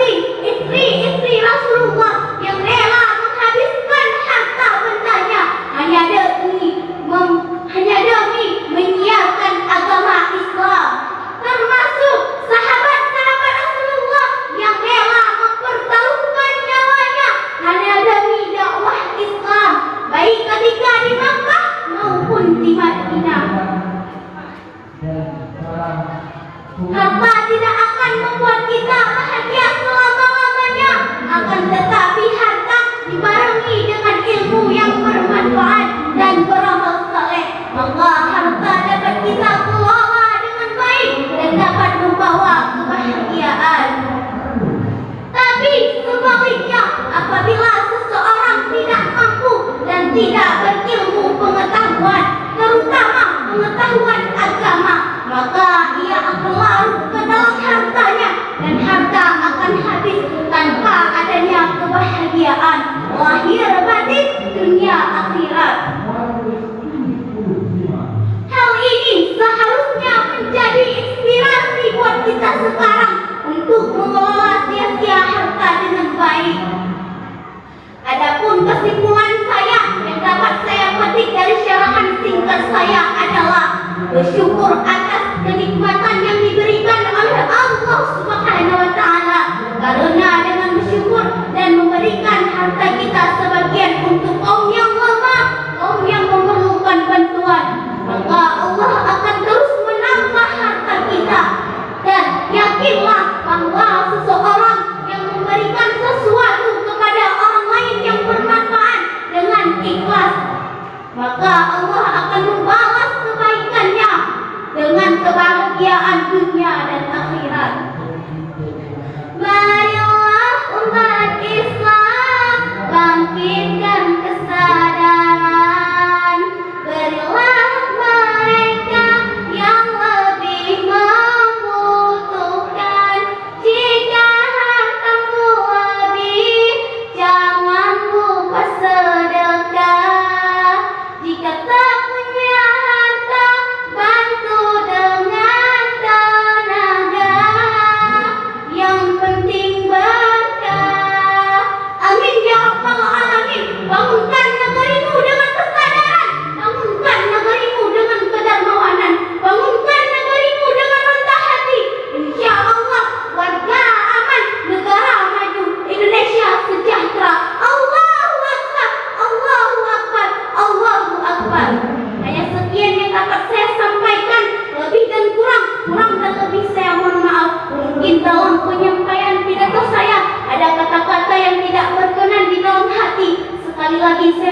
sekeliling istri-istri Rasulullah yang rela menghabiskan harta bendanya hanya demi menyiarkan agama Islam, termasuk sahabat-sahabat Rasulullah yang rela mempertaruhkan nyawanya hanya demi dakwah Islam, baik ketika di Makkah maupun di Madinah. Harta tidak akan membuat kita bahagia selama-lamanya, akan tetapi harta dibarengi dengan ilmu yang bermanfaat dan beramal saleh, maka harta dapat kita kelola dengan baik dan dapat membawa kebahagiaan. Tapi sebaliknya, apabila seseorang tidak mampu dan tidak berilmu pengetahuan, terutama pengetahuan agama, maka ia akan larut ke dalam hartanya dan harta akan habis tanpa adanya kebahagiaan lahir batin dunia akhirat. Hal ini seharusnya menjadi inspirasi buat kita sekarang untuk mengelola sia-sia harta dengan baik. Adapun kesimpulan saya yang dapat saya petik dari syarahan singkat saya adalah bersyukur atas kenikmatan yang diberikan oleh Allah Subhanahu wa Ta'ala, karena dengan bersyukur dan memberikan harta kita sebagian untuk kaum yang lemah, kaum yang memerlukan bantuan, maka Allah akan terus menambah harta kita. Dan yakinlah bahwa seseorang yang memberikan sesuatu kepada orang lain yang bermanfaat dengan ikhlas, maka Allah akan membalas kebaikannya dengan kebahagiaan dunia dan akhirat. Marilah umat Islam bangkitkan kesadaran, berilah mereka yang lebih membutuhkan. Jika hartamu lebih, jangan lupa sedekah. Jika tak punya harta, bantu dengan tenaga. Yang penting berkah. Amin ya rabbal alamin. Bangunkan negerimu dengan kesadaran, bangunkan negerimu dengan kedermawanan, bangunkan negerimu dengan rendah hati. Insya Allah warga aman, negara maju, Indonesia sejahtera. Allahu Akbar, Allahu Akbar, Allahu Akbar. Hanya sekian yang dapat saya sampaikan, lebih dan kurang dan lebih saya mohon maaf. Mungkin dalam penyampaian pidato saya ada kata-kata yang tidak berkenan di dalam hati. Sekali lagi saya